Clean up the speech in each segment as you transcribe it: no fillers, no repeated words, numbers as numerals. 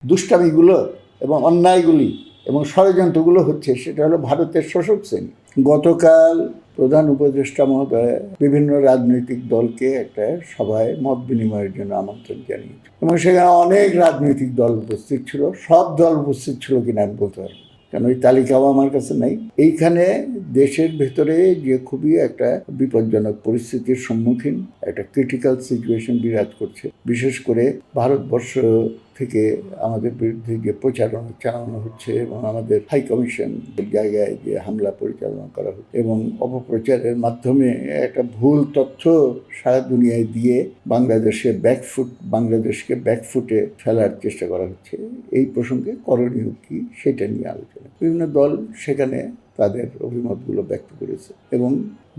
দুষ্টামিগুলো এবং অন্যায়গুলি এবং ষড়যন্ত্রগুলো হচ্ছে সেটা হলো ভারতের শোষক শ্রেণী। গতকাল প্রধান উপদেষ্টা মহোদয় বিভিন্ন রাজনৈতিক দলকে একটা সভায় মত বিনিময়ের জন্য আমন্ত্রণ জানিয়েছে এবং সেখানে অনেক রাজনৈতিক দল উপস্থিত ছিল। সব দল উপস্থিত ছিল কিনা আমি বলতে পারবো, কারণ ওই তালিকাও আমার কাছে নাই। এইখানে দেশের ভেতরে যে খুবই একটা বিপজ্জনক পরিস্থিতির সম্মুখীন, একটা ক্রিটিক্যাল সিচুয়েশন বিরাজ করছে, বিশেষ করে ভারতবর্ষ থেকে আমাদের বিরুদ্ধে যে প্রচারণা চালানো হচ্ছে এবং আমাদের হাই কমিশন জায়গায় যে হামলা পরিচালনা করা হচ্ছে এবং অপপ্রচারের মাধ্যমে একটা ভুল তথ্য সারা দুনিয়ায় দিয়ে বাংলাদেশকে ব্যাকফুটে ফেলার চেষ্টা করা হচ্ছে। এই প্রসঙ্গে করণীয় কি সেটা নিয়ে আলোচনা, বিভিন্ন দল সেখানে তাদের অভিমতগুলো ব্যক্ত করেছে এবং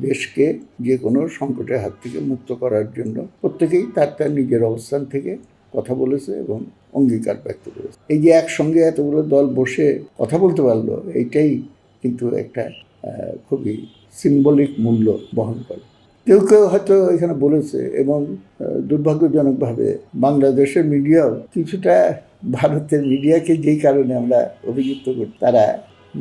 দেশকে যে কোনো সংকটের হাত থেকে মুক্ত করার জন্য প্রত্যেকেই তার নিজের অবস্থান থেকে কথা বলেছে এবং অঙ্গীকার ব্যক্ত করেছে। এই যে একসঙ্গে এতগুলো দল বসে কথা বলতে পারলো, এইটাই কিন্তু একটা খুবই সিম্বলিক মূল্য বহন করে। কেউ কেউ হয়তো এখানে বলেছে এবং দুর্ভাগ্যজনকভাবে বাংলাদেশের মিডিয়াও কিছুটা ভারতের মিডিয়াকে যেই কারণে আমরা অভিযুক্ত করি, তারা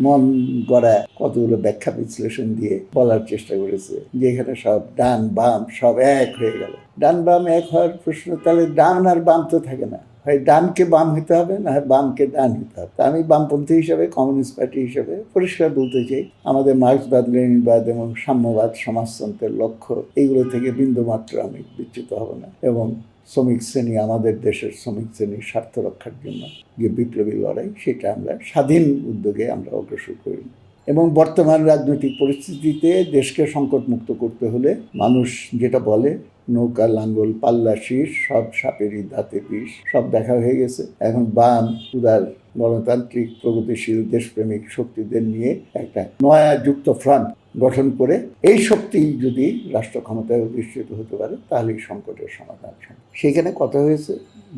মন গড়া কতগুলো ব্যাখ্যা বিশ্লেষণ দিয়ে বলার চেষ্টা করেছে যে এখানে সব ডান বাম সব এক হয়ে গেল। ডান বাম এক হওয়ার প্রশ্ন, তাহলে ডান আর বাম তো থাকে না, হয় ডানকে বাম হতে হবে না হয় বামকে ডান হতে হবে। তা আমি বামপন্থী হিসাবে, কমিউনিস্ট পার্টি হিসাবে পরিষ্কার বলতে চাই, আমাদের মার্ক্সবাদ, লেনিনবাদ এবং সাম্যবাদ সমাজতন্ত্রের লক্ষ্য এইগুলো থেকে বিন্দুমাত্র আমি বিচ্যুত হব না এবং শ্রমিক শ্রেণী, আমাদের দেশের শ্রমিক শ্রেণীর স্বার্থ রক্ষার জন্য যে বিপ্লবী লড়াই, সেটা আমরা স্বাধীন উদ্যোগে আমরা অগ্রসর করি। এবং বর্তমান রাজনৈতিক পরিস্থিতিতে দেশকে সংকটমুক্ত করতে হলে মানুষ যেটা বলে, নৌকা লাঙ্গল পাল্লা শীষ, সব সাপেরই দাঁতে বিষ, সব দেখা হয়ে গেছে। এখন বাম উদার গণতান্ত্রিক প্রগতিশীল দেশপ্রেমিক শক্তিদের নিয়ে একটা নয়া যুক্ত ফ্রন্ট গঠন করে এই শক্তি যদি রাষ্ট্র ক্ষমতায় অধিষ্ঠিত হতে পারে তাহলে এই সংকটের সমাধান সম্ভব। সেখানে কথা হয়েছে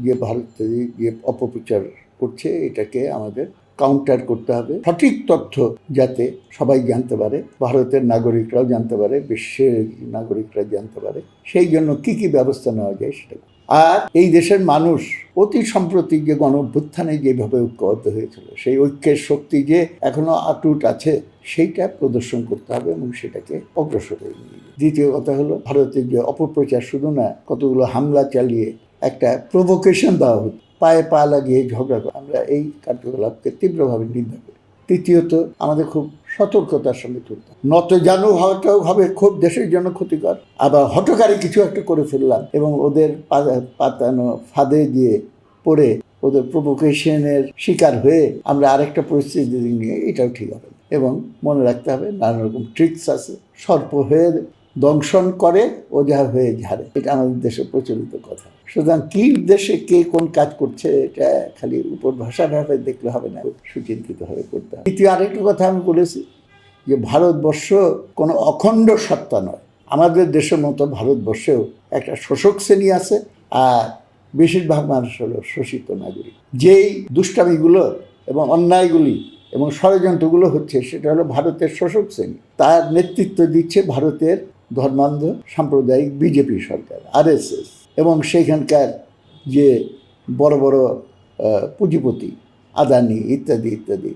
যে ভারত যে অপপ্রচার করছে এটাকে আমাদের কাউন্টার করতে হবে, সঠিক তথ্য যাতে সবাই জানতে পারে, ভারতের নাগরিকরাও জানতে পারে, বিশ্বের নাগরিকরা জানতে পারে, সেই জন্য কি কি ব্যবস্থা নেওয়া যায় সেটা। আর এই দেশের মানুষ অতি সম্প্রতি যে গণঅভ্যুত্থানে যেভাবে ঐক্যবদ্ধ হয়েছিল, সেই ঐক্যের শক্তি যে এখনো অটুট আছে সেইটা প্রদর্শন করতে হবে এবং সেটাকে অগ্রসর করে নিয়ে। দ্বিতীয় কথা হলো, ভারতের যে অপপ্রচার শুধু না, কতগুলো হামলা চালিয়ে একটা প্রভোকেশন দেওয়া হতো, পায়ে পা লাগিয়ে ঝগড়া করা, আমরা এই কার্যকলাপকে তীব্রভাবে নিন্দা করি। তৃতীয়ত, আমাদের খুব সতর্কতার সঙ্গে চলতে হবে। নতজানু হওয়াটাও হবে খুব দেশের জন্য ক্ষতিকর, আবার হঠকারী কিছু একটা করে ফেললাম এবং ওদের পাতানো ফাঁদে দিয়ে পড়ে ওদের প্রভোকেশনের শিকার হয়ে আমরা আরেকটা পরিস্থিতি নিয়ে, এটাও ঠিক হবে। এবং মনে রাখতে হবে নানা রকম ট্রিক্স আছে, সর্প হয়ে দংশন করে ওঝা হয়ে ঝাড়ে, এটা আমাদের দেশে প্রচলিত কথা। সুতরাং কি দেশে কে কোন কাজ করছে এটা খালি উপর ভাষাভাবে দেখলে হবে না, সুচিন্তিতভাবে করতে হবে। দ্বিতীয় আরেকটা কথা আমি বলেছি যে ভারতবর্ষ কোনো অখণ্ড সত্তা নয়। আমাদের দেশের মতো ভারতবর্ষেও একটা শোষক শ্রেণী আছে আর বেশিরভাগ মানুষ হলো শোষিত নাগরিক। যেই দুষ্টামিগুলো এবং অন্যায়গুলি এবং ষড়যন্ত্রগুলো হচ্ছে সেটা হলো ভারতের শোষক শ্রেণী। তার নেতৃত্ব দিচ্ছে ভারতের ধর্মান্ধ সাম্প্রদায়িক বিজেপি সরকার, RSS, এবং সেইখানকার যে বড় বড় পুঁজিপতি, আদানি ইত্যাদি ইত্যাদি।